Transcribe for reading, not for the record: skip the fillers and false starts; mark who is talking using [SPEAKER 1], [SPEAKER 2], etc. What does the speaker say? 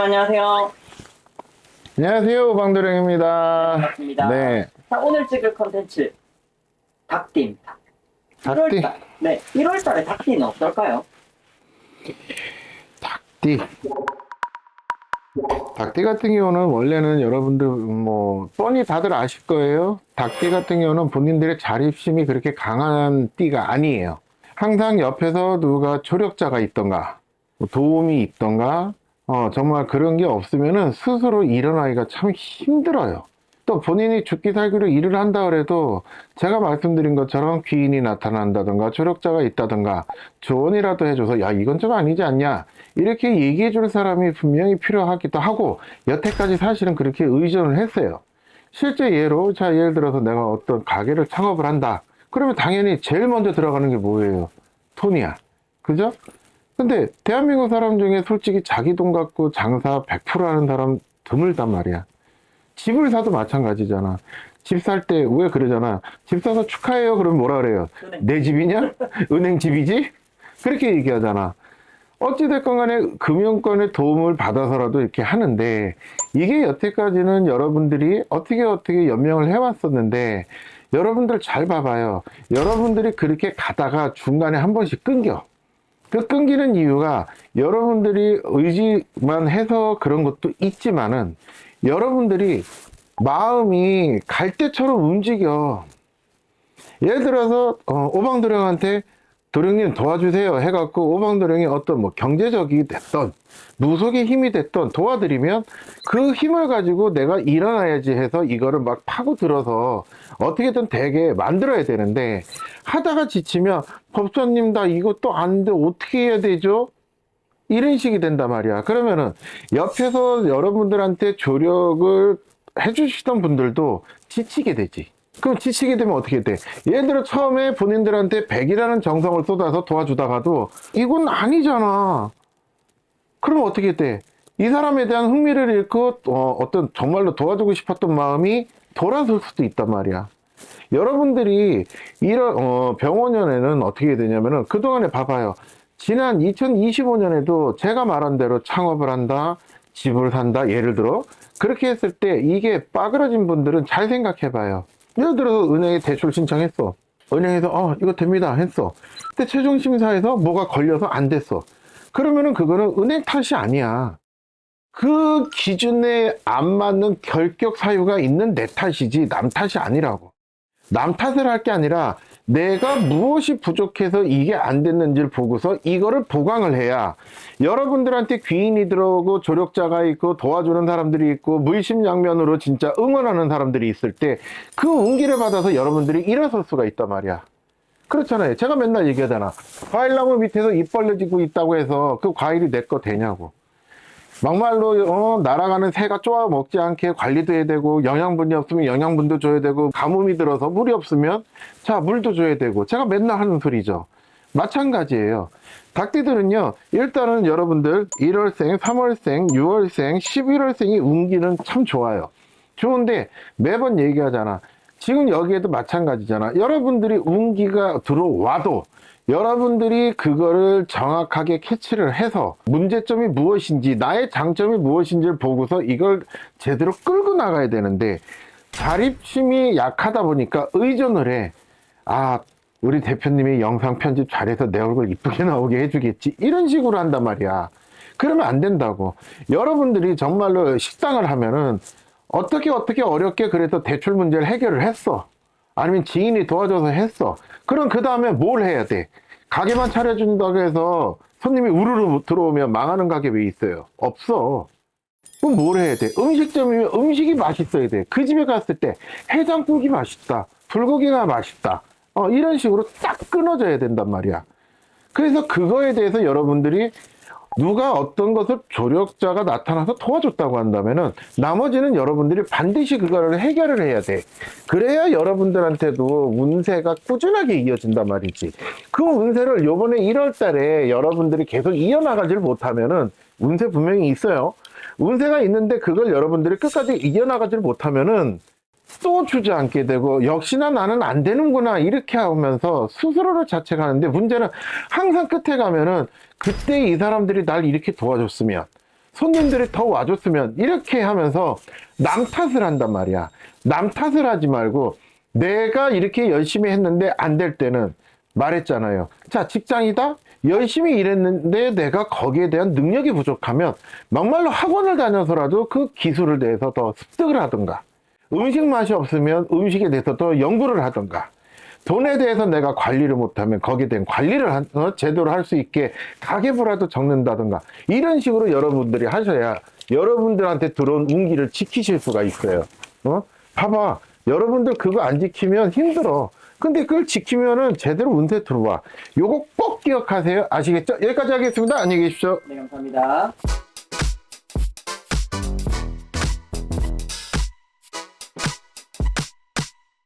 [SPEAKER 1] 안녕하세요.
[SPEAKER 2] 안녕하세요, 오방도령입니다.
[SPEAKER 1] 반갑습니다.
[SPEAKER 2] 네.
[SPEAKER 1] 자, 오늘 찍을 컨텐츠 닭띠입니다.
[SPEAKER 2] 닭띠.
[SPEAKER 1] 1월달, 네, 1월달에 닭띠는 어떨까요?
[SPEAKER 2] 닭띠. 닭띠 같은 경우는 원래는 여러분들 뻔히 다들 아실 거예요. 닭띠 같은 경우는 본인들의 자립심이 그렇게 강한 띠가 아니에요. 항상 옆에서 누가 조력자가 있던가 도움이 있던가 정말 그런 게 없으면은 스스로 일어나기가 참 힘들어요. 또 본인이 죽기 살기로 일을 한다 그래도 제가 말씀드린 것처럼 귀인이 나타난다든가 조력자가 있다든가 조언이라도 해줘서 야 이건 좀 아니지 않냐 이렇게 얘기해 줄 사람이 분명히 필요하기도 하고 여태까지 사실은 그렇게 의존을 했어요. 실제 예로 자 예를 들어서 내가 어떤 가게를 창업을 한다 그러면 당연히 제일 먼저 들어가는 게 뭐예요? 돈이야. 그죠? 근데 대한민국 사람 중에 솔직히 자기 돈 갖고 장사 100% 하는 사람 드물단 말이야. 집을 사도 마찬가지잖아. 집 살 때 왜 그러잖아. 집 사서 축하해요. 그러면 뭐라 그래요? 내 집이냐? 은행 집이지? 그렇게 얘기하잖아. 어찌됐건 간에 금융권의 도움을 받아서라도 이렇게 하는데 이게 여태까지는 여러분들이 어떻게 연명을 해왔었는데 여러분들 잘 봐봐요. 여러분들이 그렇게 가다가 중간에 한 번씩 끊겨. 그 끊기는 이유가 여러분들이 의지만 해서 그런 것도 있지만은 여러분들이 마음이 갈대처럼 움직여. 예를 들어서 오방도령한테 도령님 도와주세요 해갖고 오방도령이 어떤 경제적이 됐던 무속의 힘이 됐던 도와드리면 그 힘을 가지고 내가 일어나야지 해서 이거를 막 파고들어서 어떻게든 되게 만들어야 되는데 하다가 지치면 법사님 나 이것도 안 돼 어떻게 해야 되죠? 이런 식이 된단 말이야. 그러면은 옆에서 여러분들한테 조력을 해주시던 분들도 지치게 되지. 그럼 지치게 되면 어떻게 돼? 예를 들어 처음에 본인들한테 100이라는 정성을 쏟아서 도와주다가도 이건 아니잖아. 그럼 어떻게 돼? 이 사람에 대한 흥미를 잃고 어떤 정말로 도와주고 싶었던 마음이 돌아설 수도 있단 말이야. 여러분들이 이런 병원연에는 어떻게 되냐면은 그동안에 봐봐요. 지난 2025년에도 제가 말한 대로 창업을 한다, 집을 산다, 예를 들어 그렇게 했을 때 이게 빠그러진 분들은 잘 생각해봐요. 예를 들어서 은행에 대출 신청했어. 은행에서 이거 됩니다 했어. 근데 최종 심사에서 뭐가 걸려서 안 됐어. 그러면은 그거는 은행 탓이 아니야. 그 기준에 안 맞는 결격 사유가 있는 내 탓이지 남 탓이 아니라고. 남 탓을 할 게 아니라 내가 무엇이 부족해서 이게 안 됐는지를 보고서 이거를 보강을 해야 여러분들한테 귀인이 들어오고 조력자가 있고 도와주는 사람들이 있고 물심양면으로 진짜 응원하는 사람들이 있을 때 그 운기를 받아서 여러분들이 일어설 수가 있단 말이야. 그렇잖아요. 제가 맨날 얘기하잖아. 과일나무 밑에서 입 벌려지고 있다고 해서 그 과일이 내 거 되냐고. 막말로 날아가는 새가 쪼아 먹지 않게 관리도 해야 되고 영양분이 없으면 영양분도 줘야 되고 가뭄이 들어서 물이 없으면 자 물도 줘야 되고 제가 맨날 하는 소리죠. 마찬가지예요. 닭띠들은요 일단은 여러분들 1월생, 3월생, 6월생, 11월생이 운기는 참 좋아요. 좋은데 매번 얘기하잖아. 지금 여기에도 마찬가지잖아. 여러분들이 운기가 들어와도 여러분들이 그거를 정확하게 캐치를 해서 문제점이 무엇인지 나의 장점이 무엇인지를 보고서 이걸 제대로 끌고 나가야 되는데 자립심이 약하다 보니까 의존을 해. 우리 대표님이 영상 편집 잘해서 내 얼굴 이쁘게 나오게 해주겠지 이런 식으로 한단 말이야. 그러면 안 된다고. 여러분들이 정말로 식당을 하면은 어떻게 어렵게 그래서 대출 문제를 해결을 했어. 아니면 지인이 도와줘서 했어. 그럼 그 다음에 뭘 해야 돼? 가게만 차려준다고 해서 손님이 우르르 들어오면 망하는 가게 왜 있어요? 없어. 그럼 뭘 해야 돼? 음식점이면 음식이 맛있어야 돼. 그 집에 갔을 때 해장국이 맛있다. 불고기가 맛있다. 이런 식으로 딱 끊어져야 된단 말이야. 그래서 그거에 대해서 여러분들이 누가 어떤 것을 조력자가 나타나서 도와줬다고 한다면은 나머지는 여러분들이 반드시 그거를 해결을 해야 돼. 그래야 여러분들한테도 운세가 꾸준하게 이어진단 말이지. 그 운세를 요번에 1월 달에 여러분들이 계속 이어나가지를 못하면은 운세 분명히 있어요. 운세가 있는데 그걸 여러분들이 끝까지 이어나가지를 못하면은 또 주저앉게 되고 역시나 나는 안 되는구나 이렇게 하면서 스스로를 자책하는데 문제는 항상 끝에 가면은 그때 이 사람들이 날 이렇게 도와줬으면 손님들이 더 와줬으면, 이렇게 하면서 남 탓을 한단 말이야. 남 탓을 하지 말고 내가 이렇게 열심히 했는데 안 될 때는 말했잖아요. 자, 직장이다? 열심히 일했는데 내가 거기에 대한 능력이 부족하면 막말로 학원을 다녀서라도 그 기술을 대해서 더 습득을 하든가, 음식 맛이 없으면 음식에 대해서 더 연구를 하든가, 돈에 대해서 내가 관리를 못하면 거기에 대한 관리를 제대로 할 수 있게 가계부라도 적는다든가, 이런 식으로 여러분들이 하셔야 여러분들한테 들어온 운기를 지키실 수가 있어요. 봐봐, 여러분들 그거 안 지키면 힘들어. 근데 그걸 지키면은 제대로 운세 들어와. 요거 꼭 기억하세요. 아시겠죠? 여기까지 하겠습니다. 안녕히 계십시오.
[SPEAKER 1] 네, 감사합니다.